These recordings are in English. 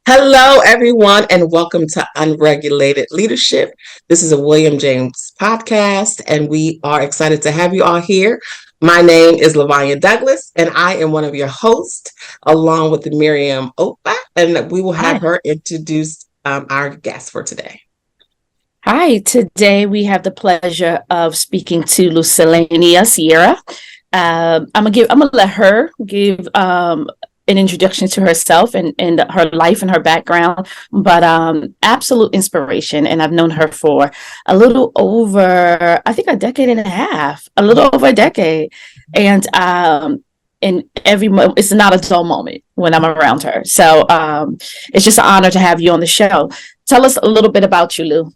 Hello, everyone, and welcome to Unregulated Leadership. This is a William James podcast, and we are excited to have you all here. My name is Lavonya Douglas, and I am one of your hosts, along with Miriam Opa, and we will have Hi. her introduce our guest for today. Hi, today we have the pleasure of speaking to Lucelania Sierra. I'm gonna let her give an introduction to herself and her life and her background, but absolute inspiration. And I've known her for a little over, I think, a decade and a half, a little over a decade. And in every moment, it's not a dull moment when I'm around her. So it's just an honor to have you on the show. Tell us a little bit about you, Lou.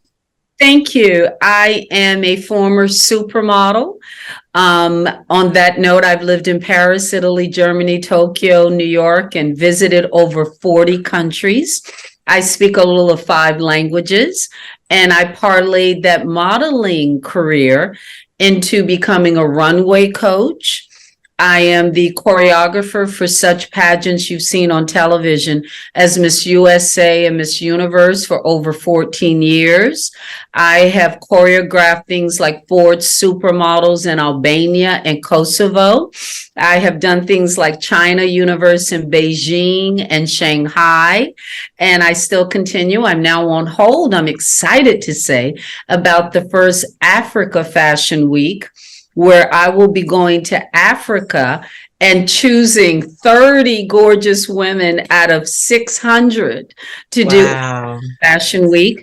Thank you. I am a former supermodel. On that note, I've lived in Paris, Italy, Germany, Tokyo, New York, and visited over 40 countries. I speak a little of 5 languages, and I parlayed that modeling career into becoming a runway coach. I am the choreographer for such pageants you've seen on television as Miss USA and Miss Universe for over 14 years. I have choreographed things like Ford's Supermodels in Albania and Kosovo. I have done things like China Universe in Beijing and Shanghai, and I still continue. I'm now on hold, I'm excited to say, about the first Africa Fashion Week, where I will be going to Africa and choosing 30 gorgeous women out of 600 to do Fashion Week.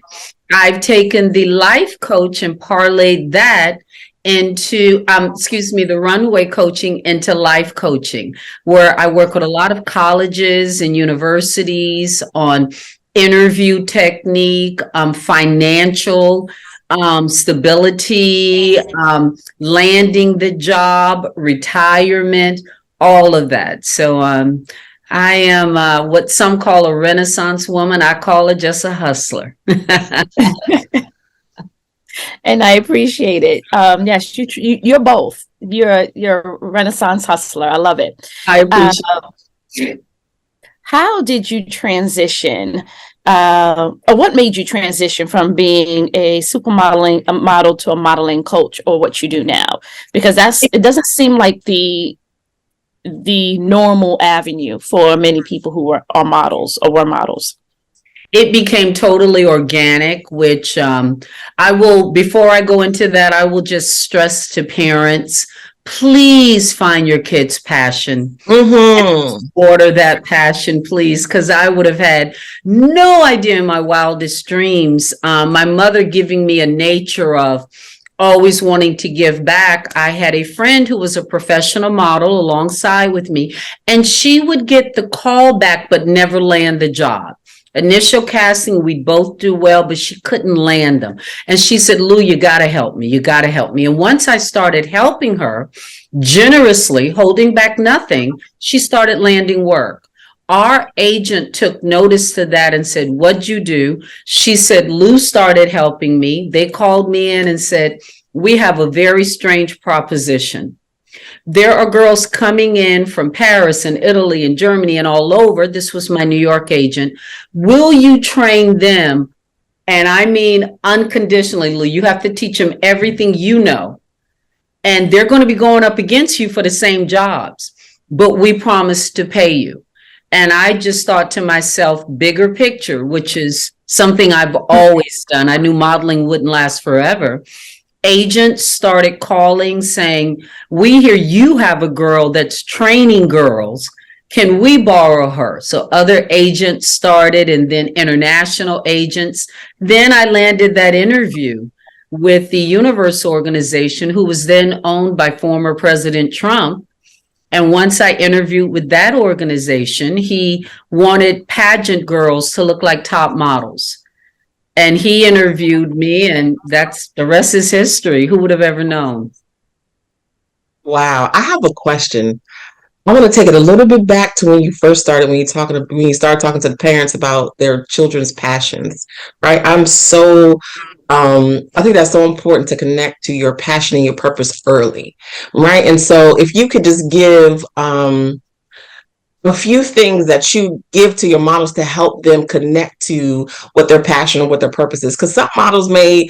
I've taken the life coach and parlayed that into, the runway coaching into life coaching, where I work with a lot of colleges and universities on interview technique, financial stability, landing the job, retirement, all of that. So I am what some call a Renaissance woman. I call her just a hustler. And I appreciate it. Yes, you're both. You're a Renaissance hustler. I love it. I appreciate How did you transition? Or what made you transition from being a model to a modeling coach, or what you do now? Because it doesn't seem like the normal avenue for many people who are models or were models. It became totally organic, which I will, before I go into that, I will just stress to parents, please find your kid's passion. Order that passion, please, because I would have had no idea in my wildest dreams. My mother giving me a nature of always wanting to give back. I had a friend who was a professional model alongside with me, and she would get the call back but never land the job. Initial casting, we'd both do well, but she couldn't land them. And she said, Lou, you got to help me. You got to help me. And once I started helping her generously, holding back nothing, she started landing work. Our agent took notice to that and said, what'd you do? She said, Lou started helping me. They called me in and said, we have a very strange proposition. There are girls coming in from Paris and Italy and Germany and all over. This was my New York agent. Will you train them? And I mean unconditionally, Lou, you have to teach them everything you know. And they're going to be going up against you for the same jobs, but we promise to pay you. And I just thought to myself, bigger picture, which is something I've always done. I knew modeling wouldn't last forever. Agents started calling saying, we hear you have a girl that's training girls. Can we borrow her? So other agents started, and then international agents. Then I landed that interview with the Universe organization, who was then owned by former President Trump. And once I interviewed with that organization, he wanted pageant girls to look like top models. And he interviewed me, and that's the rest is history. Who would have ever known? Wow, I have a question. I want to take it a little bit back to when you first started, when you started talking to the parents about their children's passions, right? I think that's so important to connect to your passion and your purpose early, right? And so if you could just give a few things that you give to your models to help them connect to what their passion or what their purpose is? Because some models may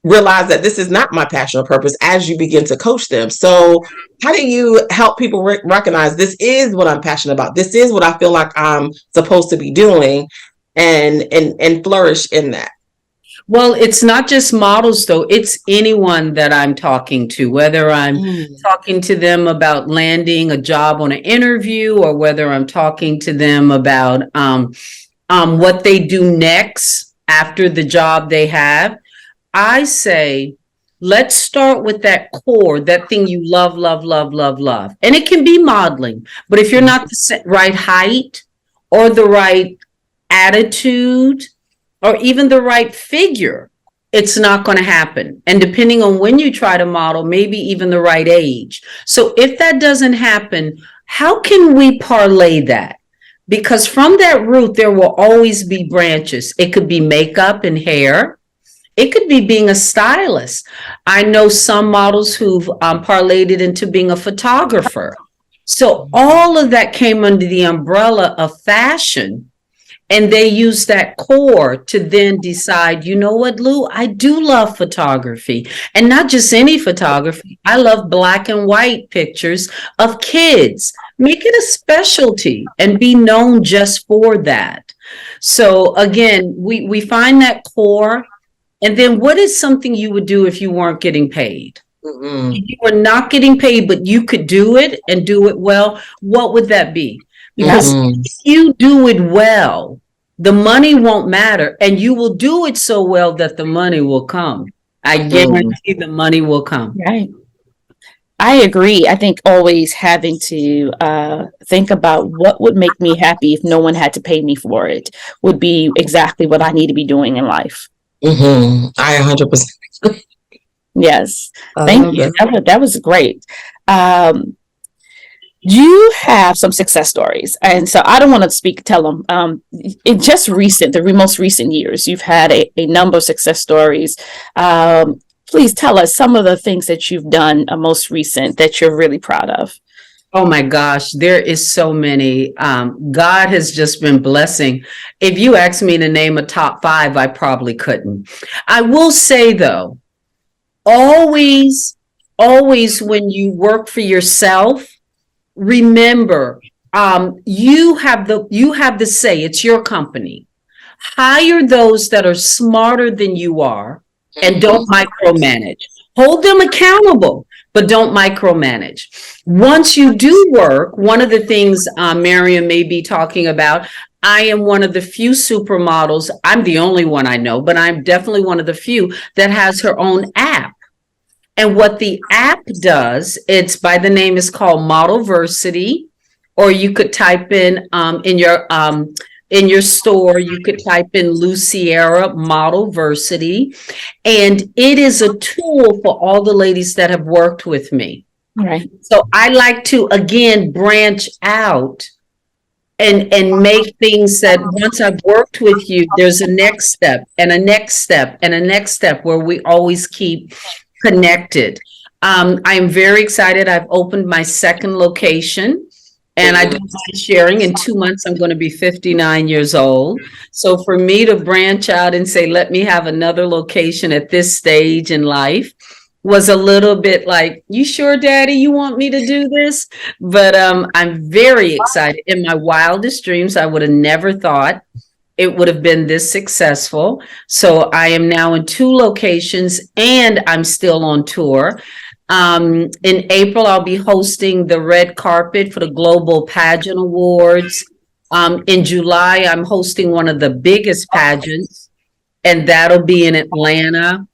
realize that this is not my passion or purpose as you begin to coach them. So how do you help people recognize this is what I'm passionate about? This is what I feel like I'm supposed to be doing, and flourish in that. Well, it's not just models, though. It's anyone that I'm talking to, whether I'm talking to them about landing a job on an interview, or whether I'm talking to them about what they do next after the job they have. I say, let's start with that core, that thing you love, love, love, love, love. And it can be modeling, but if you're not the right height or the right attitude or even the right figure, it's not going to happen. And depending on when you try to model, maybe even the right age. So if that doesn't happen, how can we parlay that? Because from that root, there will always be branches. It could be makeup and hair. It could be being a stylist. I know some models who've parlayed it into being a photographer. So all of that came under the umbrella of fashion. And they use that core to then decide, you know what, Lou, I do love photography. And not just any photography. I love black and white pictures of kids. Make it a specialty and be known just for that. So again, we find that core. And then what is something you would do if you weren't getting paid? If you were not getting paid, but you could do it and do it well, what would that be? Because if you do it well, the money won't matter, and you will do it so well that the money will come. I guarantee the money will come. Right. I agree. I think always having to think about what would make me happy if no one had to pay me for it would be exactly what I need to be doing in life. I 100%. Yes. Thank you. That was great. You have some success stories, and so I don't want to tell them. In just the most recent years, you've had a number of success stories. Please tell us some of the things that you've done most recent that you're really proud of. Oh my gosh, there is so many. God has just been blessing. If you asked me to name a top 5, I probably couldn't. I will say though, always when you work for yourself, remember, you have the say. It's your company. Hire those that are smarter than you are, and don't micromanage. Hold them accountable, but don't micromanage. Once you do work, one of the things Miriam may be talking about, I am one of the few supermodels. I'm the only one I know, but I'm definitely one of the few that has her own app. And what the app does, it's by the name is called Modelversity, or you could type in your store, you could type in Sierra Modelversity, and it is a tool for all the ladies that have worked with me. Right. So I like to again branch out and make things that once I've worked with you, there's a next step and a next step and a next step where we always keep connected. I'm very excited. I've opened my second location, and I don't mind sharing. In 2 months, I'm going to be 59 years old. So for me to branch out and say, let me have another location at this stage in life was a little bit like, you sure, Daddy, you want me to do this? But I'm very excited. In my wildest dreams, I would have never thought it would have been this successful. So I am now in 2 locations, and I'm still on tour. In April, I'll be hosting the red carpet for the Global Pageant Awards. In July, I'm hosting one of the biggest pageants, and that'll be in Atlanta.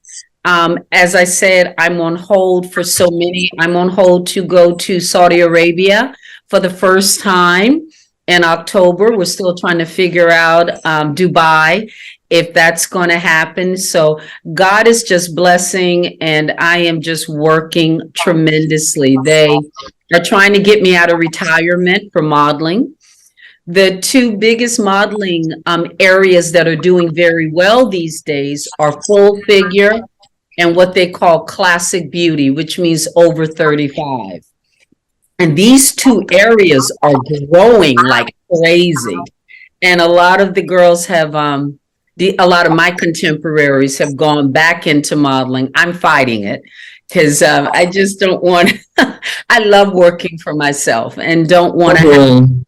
As I said, I'm on hold for so many. I'm on hold to go to Saudi Arabia for the first time in October. We're still trying to figure out Dubai, if that's going to happen. So God is just blessing, and I am just working tremendously. They are trying to get me out of retirement for modeling. The 2 biggest modeling areas that are doing very well these days are full figure and what they call classic beauty, which means over 35. And these two areas are growing like crazy. And a lot of the girls have, a lot of my contemporaries have gone back into modeling. I'm fighting it because I just don't want, I love working for myself and don't want to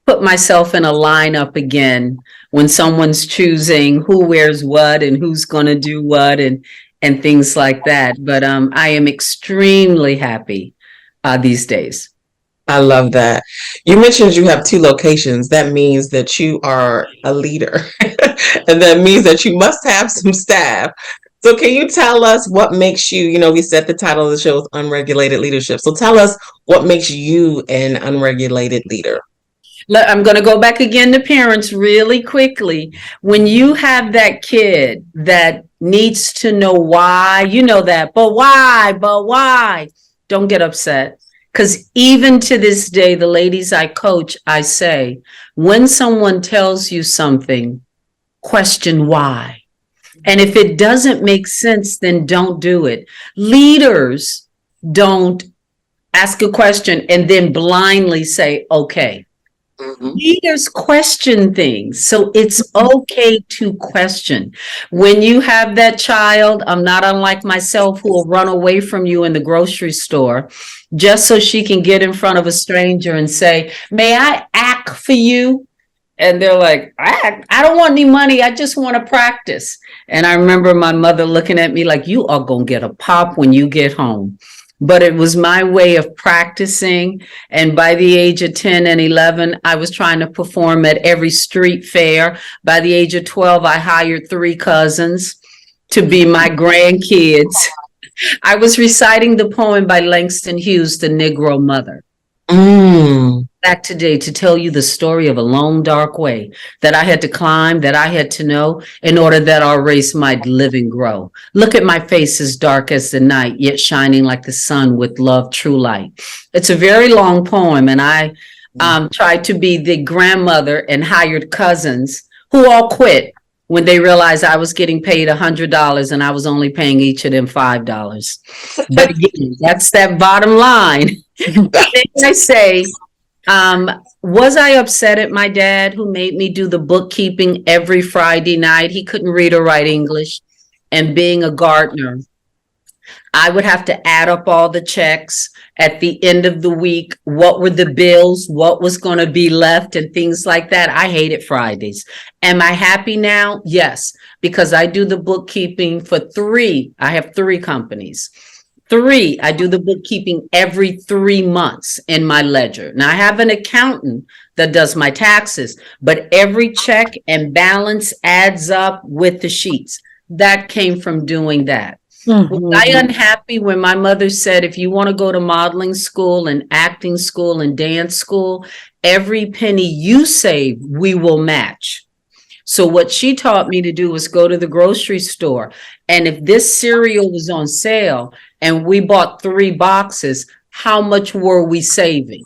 put myself in a lineup again when someone's choosing who wears what and who's going to do what and things like that. But I am extremely happy these days. I love that. You mentioned you have 2 locations. That means that you are a leader, and that means that you must have some staff. So, can you tell us what makes you, we said the title of the show is Unregulated Leadership. So, tell us what makes you an unregulated leader. I'm going to go back again to parents really quickly. When you have that kid that needs to know why, you know that, but why, don't get upset. Because even to this day, the ladies I coach, I say, when someone tells you something, question why. And if it doesn't make sense, then don't do it. Leaders don't ask a question and then blindly say, okay. Leaders question things. So it's okay to question. When you have that child, I'm not unlike myself, who will run away from you in the grocery store just so she can get in front of a stranger and say, may I act for you? And they're like, I don't want any money. I just want to practice. And I remember my mother looking at me like, you are going to get a pop when you get home. But it was my way of practicing. And by the age of 10 and 11, I was trying to perform at every street fair. By the age of 12, I hired 3 cousins to be my grandkids. I was reciting the poem by Langston Hughes, The Negro Mother. Back today to tell you the story of a long, dark way that I had to climb, that I had to know in order that our race might live and grow. Look at my face, as dark as the night, yet shining like the sun with love, true light. It's a very long poem, and I tried to be the grandmother and hired cousins who all quit when they realized I was getting paid $100 and I was only paying each of them $5. But again, that's that bottom line. I say, was I upset at my dad, who made me do the bookkeeping every Friday night? He couldn't read or write English. And being a gardener, I would have to add up all the checks at the end of the week. What were the bills? What was going to be left and things like that? I hated Fridays. Am I happy now? Yes, because I do the bookkeeping for 3. I have 3 companies. 3, I do the bookkeeping every 3 months in my ledger. Now I have an accountant that does my taxes, but every check and balance adds up with the sheets. That came from doing that. Was I unhappy when my mother said, if you want to go to modeling school and acting school and dance school, every penny you save, we will match? So what she taught me to do was go to the grocery store. And if this cereal was on sale and we bought 3 boxes, how much were we saving?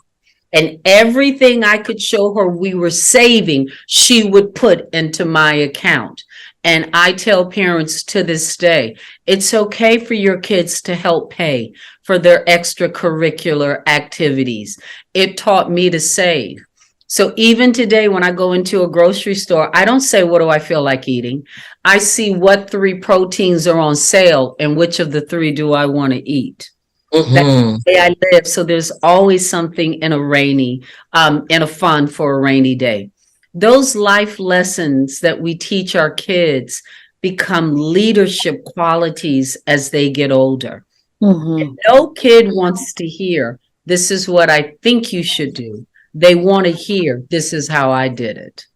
And everything I could show her we were saving, she would put into my account. And I tell parents to this day, it's okay for your kids to help pay for their extracurricular activities. It taught me to save. So even today, when I go into a grocery store, I don't say, what do I feel like eating? I see what 3 proteins are on sale and which of the 3 do I want to eat. That's the way I live. So there's always something in a fund for a rainy day. Those life lessons that we teach our kids become leadership qualities as they get older. And no kid wants to hear, this is what I think you should do. They want to hear, this is how I did it.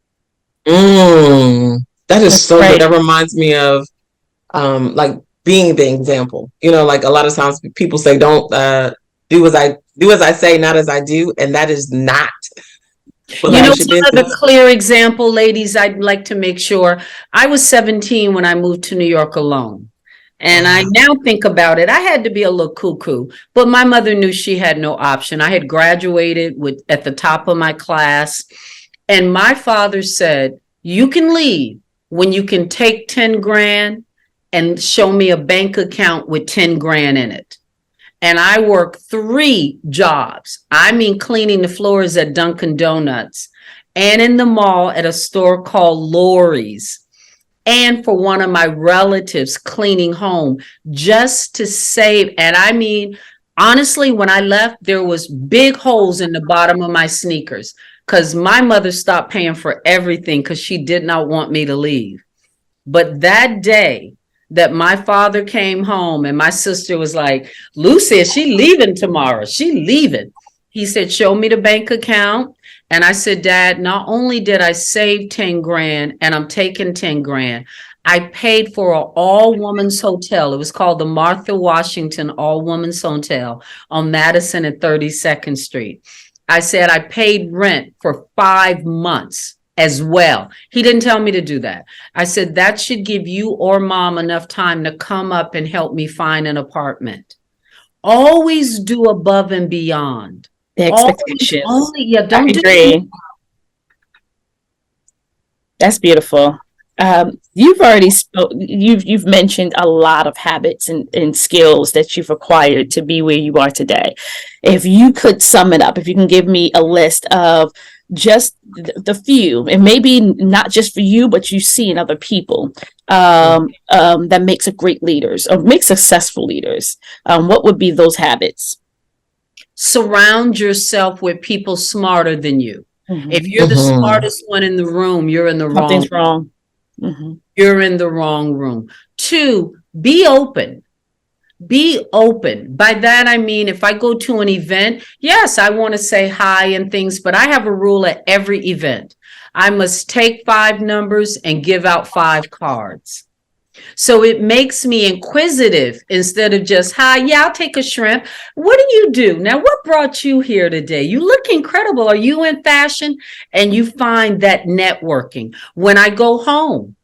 That is so good. That reminds me of like being the example. Like a lot of times people say, don't do as I say, not as I do. And that is not. Another clear example, ladies, I'd like to make sure. I was 17 when I moved to New York alone. And I now think about it, I had to be a little cuckoo, but my mother knew she had no option. I had graduated at the top of my class, and my father said, you can leave when you can take 10 grand and show me a bank account with 10 grand in it. and I work 3 jobs. I mean, cleaning the floors at Dunkin' Donuts and in the mall at a store called Lori's, and for one of my relatives cleaning home just to save. And I mean, honestly, when I left, there was big holes in the bottom of my sneakers because my mother stopped paying for everything because she did not want me to leave. But that day that my father came home and my sister was like, Lucy, is she leaving tomorrow? She leaving. He said, show me the bank account. And I said, Dad, not only did I save 10 grand and I'm taking 10 grand, I paid for an all-women's hotel. It was called the Martha Washington All-Women's Hotel on Madison and 32nd Street. I said, I paid rent for 5 months as well. He didn't tell me to do that. I said, that should give you or mom enough time to come up and help me find an apartment. Always do above and beyond. The expectations. Don't do agree. That's beautiful. You've already you've mentioned a lot of habits and skills that you've acquired to be where you are today. If you could sum it up, if you can give me a list of just the few, and maybe not just for you, but you see in other people, that makes a great leaders or make successful leaders, what would be those habits? Surround yourself with people smarter than you. Mm-hmm. If you're the smartest one in the room, you're in the Something's wrong. Mm-hmm. You're in the wrong room. 2, be open. Be open. By that, I mean, if I go to an event, yes, I want to say hi and things, but I have a rule at every event. I must take 5 numbers and give out 5 cards. So it makes me inquisitive instead of just, hi, yeah, I'll take a shrimp. What do you do? Now, what brought you here today? You look incredible. Are you in fashion? And you find that networking. When I go home,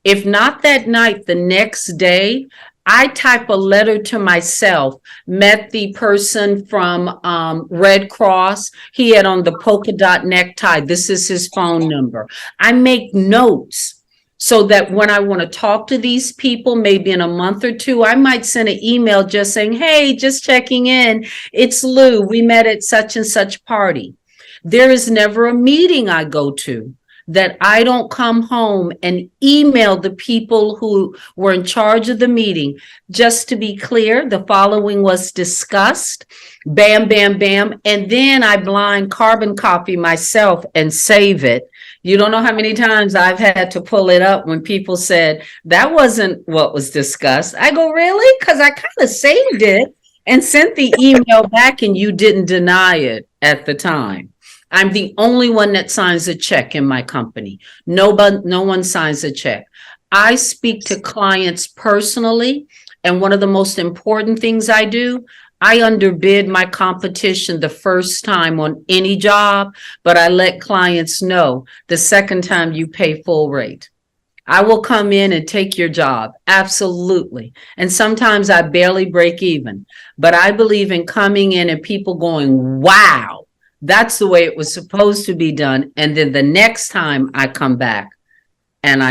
if not that night, the next day, I type a letter to myself, met the person from Red Cross. He had on the polka dot necktie. This is his phone number. I make notes so that when I want to talk to these people, maybe in a month or 2, I might send an email just saying, hey, just checking in. It's Lou. We met at such and such party. There is never a meeting I go to that I don't come home and email the people who were in charge of the meeting. Just to be clear, the following was discussed, bam, bam, bam. And then I blind carbon copy myself and save it. You don't know how many times I've had to pull it up when people said, that wasn't what was discussed. I go, really? Because I kind of saved it and sent the email back and you didn't deny it at the time. I'm the only one that signs a check in my company. No one signs a check. I speak to clients personally, and one of the most important things I do, I underbid my competition the first time on any job, but I let clients know the second time you pay full rate. I will come in and take your job. Absolutely. And sometimes I barely break even, but I believe in coming in and people going, wow. That's the way it was supposed to be done. And then the next time I come back and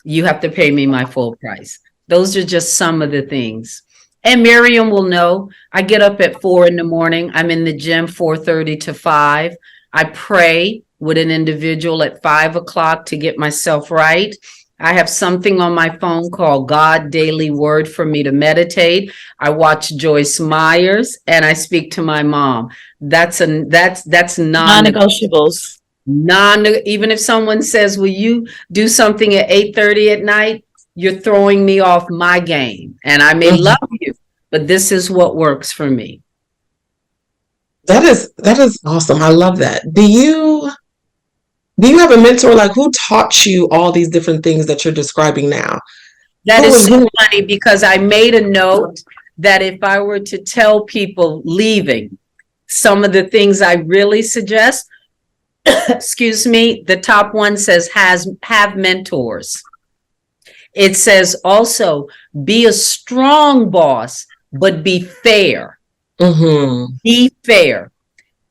you have to pay me my full price. Those are just some of the things. And Miriam will know, I get up at 4 a.m. I'm in the gym 4:30 to 5. I pray with an individual at 5 o'clock to get myself right. I have something on my phone called God Daily Word for me to meditate. I watch Joyce Myers and I speak to my mom. That's non-negotiables. Even if someone says, will you do something at 8:30 at night? You're throwing me off my game. And I may love you, but this is what works for me. That is awesome. I love that. Do you have a mentor? Like, who taught you all these different things that you're describing now? That is so funny because I made a note that if I were to tell people leaving some of the things I really suggest, excuse me, the top one says have mentors. It says also be a strong boss, but be fair. Mm-hmm. Be fair.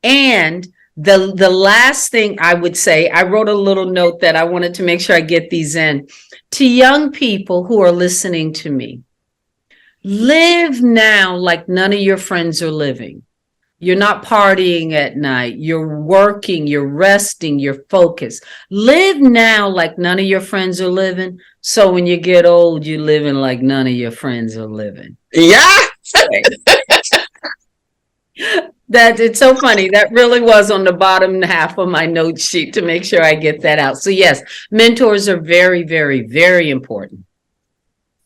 And the last thing I would say, I wrote a little note that I wanted to make sure I get these in. To young people who are listening to me, Live now like none of your friends are living. You're not partying at night. You're working, you're resting, you're focused. Live now like none of your friends are living. So when you get old, you're living like none of your friends are living. Yeah. That it's so funny. That really was on the bottom half of my note sheet to make sure I get that out. So yes, mentors are very, very, very important.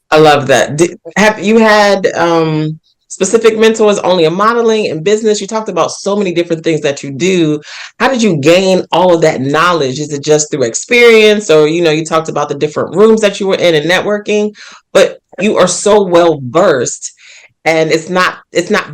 I love that. Have you had specific mentors only in modeling and business? You talked about so many different things that you do. How did you gain all of that knowledge? Is it just through experience, or you talked about the different rooms that you were in and networking, but you are so well versed, and it's not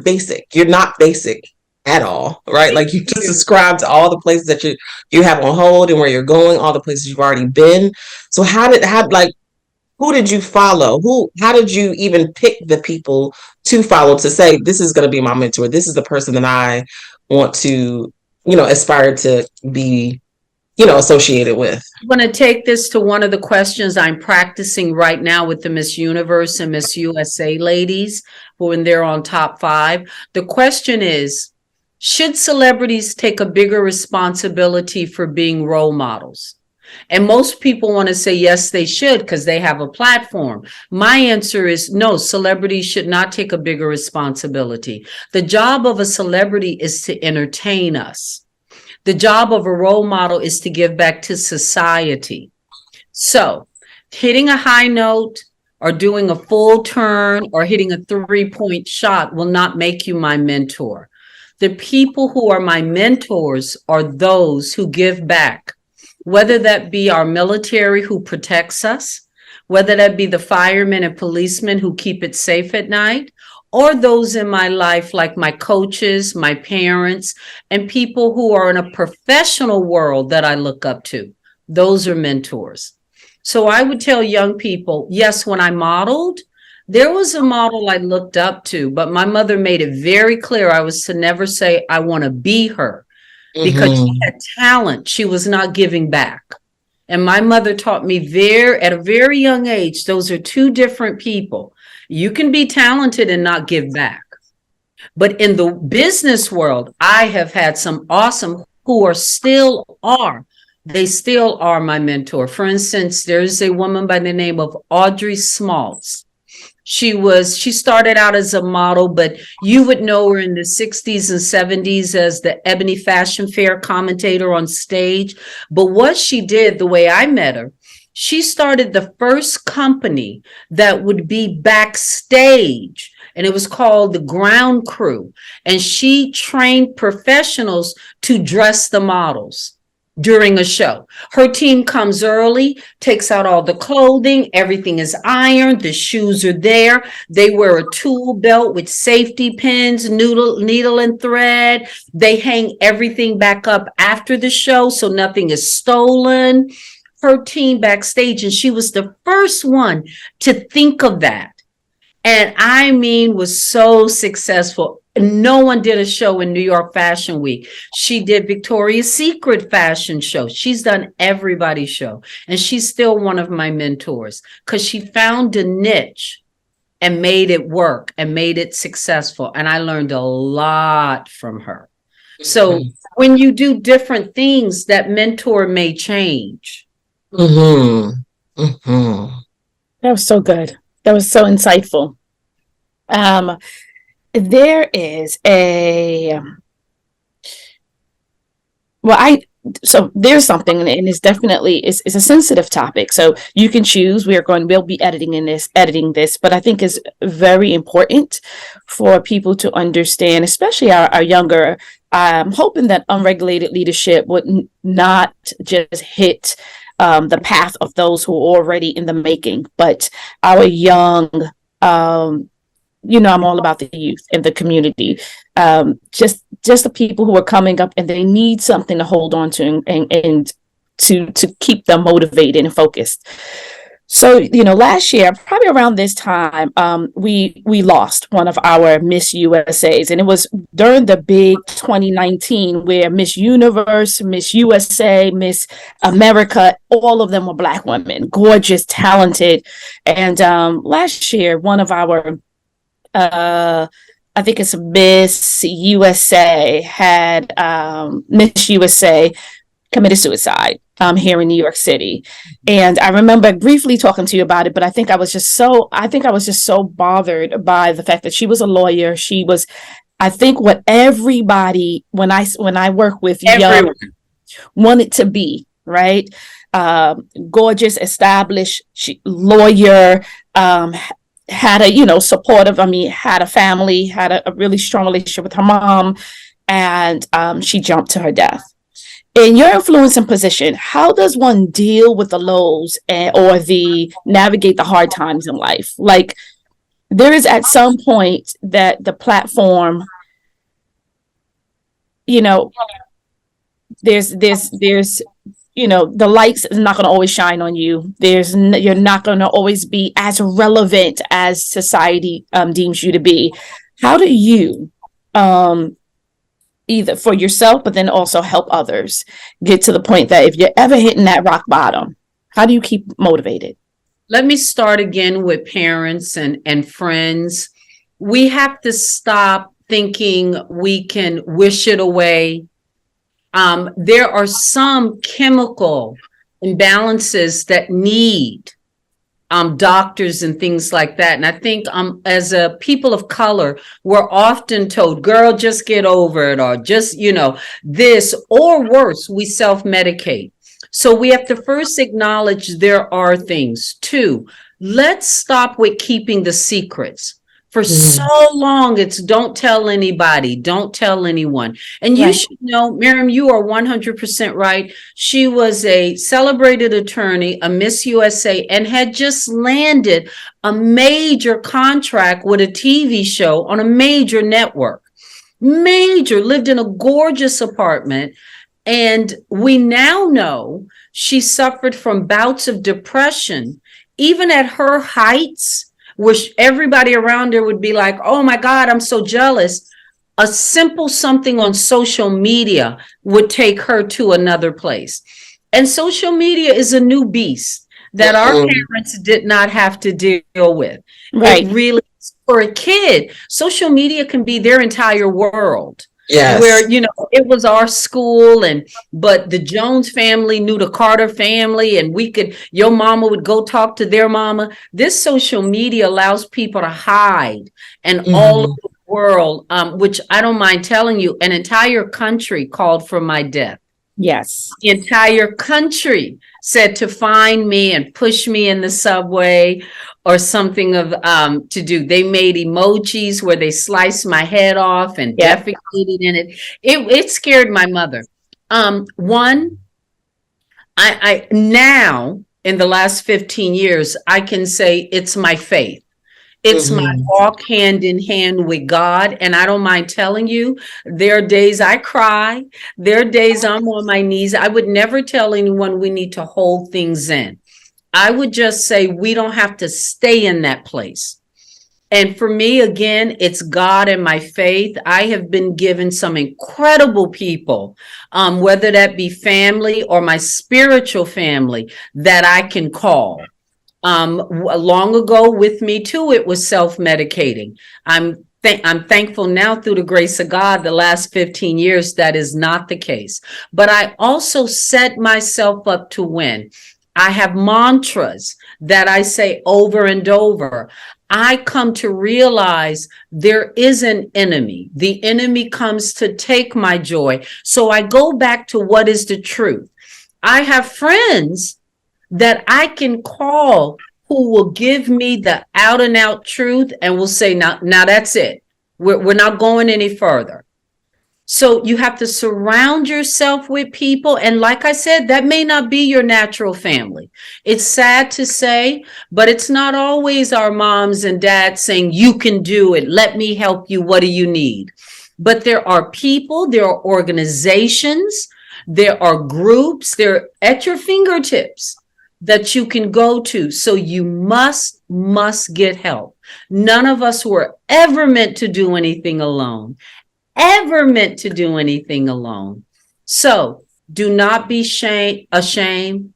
basic. You're not basic at all, right? Like you just described all the places that you have on hold and where you're going, all the places you've already been. So who did you follow? How did you even pick the people to follow to say, this is going to be my mentor? This is the person that I want to, aspire to be, associated with. I'm going to take this to one of the questions I'm practicing right now with the Miss Universe and Miss USA ladies when they're on top 5. The question is, should celebrities take a bigger responsibility for being role models? And most people want to say, yes, they should because they have a platform. My answer is no, celebrities should not take a bigger responsibility. The job of a celebrity is to entertain us. The job of a role model is to give back to society. So hitting a high note or doing a full turn or hitting a 3-point shot will not make you my mentor. The people who are my mentors are those who give back. Whether that be our military who protects us, whether that be the firemen and policemen who keep it safe at night, or those in my life like my coaches, my parents, and people who are in a professional world that I look up to. Those are mentors. So I would tell young people, yes, when I modeled, there was a model I looked up to, but my mother made it very clear I was to never say I want to be her. Because she had talent, she was not giving back. And my mother taught me at a very young age, those are two different people. You can be talented and not give back. But in the business world, I have had some awesome they still are my mentor. For instance, there's a woman by the name of Audrey Smaltz. She started out as a model, but you would know her in the 60s and 70s as the Ebony Fashion Fair commentator on stage. But what she did, the way I met her, she started the first company that would be backstage, and it was called the Ground Crew. And she trained professionals to dress the models during a show. Her team comes early, takes out all the clothing, everything is ironed, the shoes are there. They wear a tool belt with safety pins, needle and thread. They hang everything back up after the show so nothing is stolen. Her team backstage, and she was the first one to think of that. And I mean, was so successful. No one did a show in New York Fashion Week. She did Victoria's Secret fashion show. She's done everybody's show. And she's still one of my mentors because she found a niche and made it work and made it successful. And I learned a lot from her. So when you do different things, that mentor may change. That was so good. That was so insightful. There is there's something, and it's definitely it's a sensitive topic. So you can choose. We'll be editing this, but I think it's very important for people to understand, especially our younger. I'm hoping that unregulated leadership would not just hit the path of those who are already in the making, but our young, I'm all about the youth and the community, just the people who are coming up and they need something to hold on to and to keep them motivated and focused. So, last year, probably around this time, we lost one of our Miss USAs, and it was during the big 2019 where Miss Universe, Miss USA, Miss America, all of them were Black women, gorgeous, talented. And last year, one of our I think it's Miss USA Miss USA committed suicide here in New York City. And I remember briefly talking to you about it, but I think I was just so bothered by the fact that she was a lawyer. She was, I think, what everybody, when I work with young, wanted to be, right? Gorgeous, established lawyer, had a, supportive, had a family, had a really strong relationship with her mom, and she jumped to her death. In your influence and position, how does one deal with the lows or navigate the hard times in life? Like, there is at some point that the platform, there's the lights is not going to always shine on you. You're not going to always be as relevant as society deems you to be. How do you either for yourself, but then also help others get to the point that if you're ever hitting that rock bottom, how do you keep motivated? Let me start again with parents and friends. We have to stop thinking we can wish it away. There are some chemical imbalances that need doctors and things like that. And I think as a people of color, we're often told, girl, just get over it, or just, this, or worse, we self-medicate. So we have to first acknowledge there are things. Two, let's stop with keeping the secrets. For so long, it's don't tell anybody, don't tell anyone. And you should know, Miriam, you are 100% right. She was a celebrated attorney, a Miss USA, and had just landed a major contract with a TV show on a major network. Lived in a gorgeous apartment. And we now know she suffered from bouts of depression, even at her heights, which everybody around her would be like, oh my God, I'm so jealous. A simple something on social media would take her to another place. And social media is a new beast that our parents did not have to deal with. Right. It really, for a kid, social media can be their entire world. Yes. Where, it was our school, but the Jones family knew the Carter family, and your mama would go talk to their mama. This social media allows people to hide, and all over the world, which I don't mind telling you, an entire country called for my death. Yes. The entire country said to find me and push me in the subway or something to do. They made emojis where they sliced my head off and defecated in it. It scared my mother. I now in the last 15 years, I can say it's my faith. It's my walk hand in hand with God. And I don't mind telling you, there are days I cry. There are days I'm on my knees. I would never tell anyone we need to hold things in. I would just say we don't have to stay in that place. And for me, again, it's God and my faith. I have been given some incredible people, whether that be family or my spiritual family, that I can call. Long ago with me too, it was self-medicating. I'm thankful now through the grace of God, the last 15 years, that is not the case. But I also set myself up to win. I have mantras that I say over and over. I come to realize there is an enemy. The enemy comes to take my joy. So I go back to what is the truth. I have friends that I can call who will give me the out and out truth and will say, now that's it. We're not going any further. So you have to surround yourself with people. And like I said, that may not be your natural family. It's sad to say, but it's not always our moms and dads saying, you can do it. Let me help you. What do you need? But there are people, there are organizations, there are groups, they're at your fingertips that you can go to. So you must get help. None of us were ever meant to do anything alone. So do not be ashamed.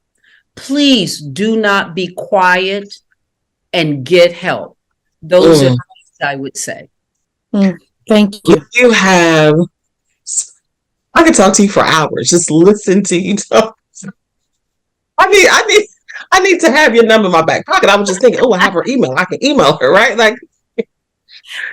Please do not be quiet and get help. Those are I would say. Thank you. You have, I could talk to you for hours. Just listen to you talk. I need to have your number in my back pocket. I was just thinking, oh, I have her email. I can email her, right? Like,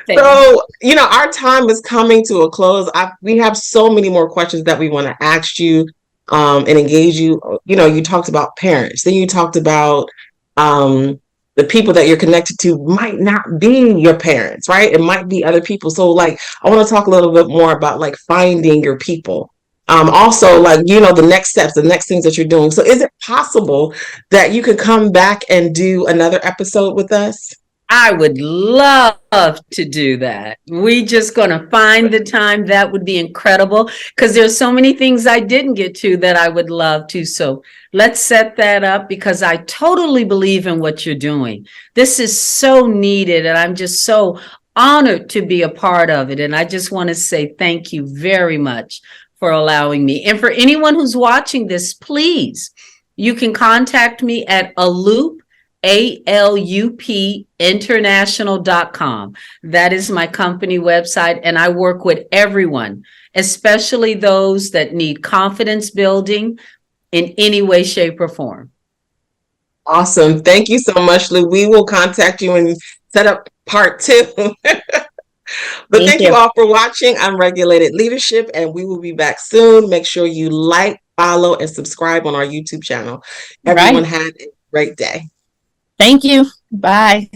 so, our time is coming to a close. We have so many more questions that we want to ask you and engage you. You talked about parents. Then you talked about the people that you're connected to might not be your parents, right? It might be other people. So, like, I want to talk a little bit more about, like, finding your people. Also, like, the next steps, the next things that you're doing. So is it possible that you could come back and do another episode with us? I would love to do that. We just going to find the time. That would be incredible because there's so many things I didn't get to that I would love to. So let's set that up because I totally believe in what you're doing. This is so needed and I'm just so honored to be a part of it. And I just want to say thank you very much for allowing me. And for anyone who's watching this, please, you can contact me at ALUP international.com. That is my company website. And I work with everyone, especially those that need confidence building in any way, shape, or form. Awesome. Thank you so much, Lou. We will contact you and set up part 2. But thank you all for watching Unregulated Leadership, and we will be back soon. Make sure you like, follow, and subscribe on our YouTube channel. Everyone had a great day. Thank you. Bye.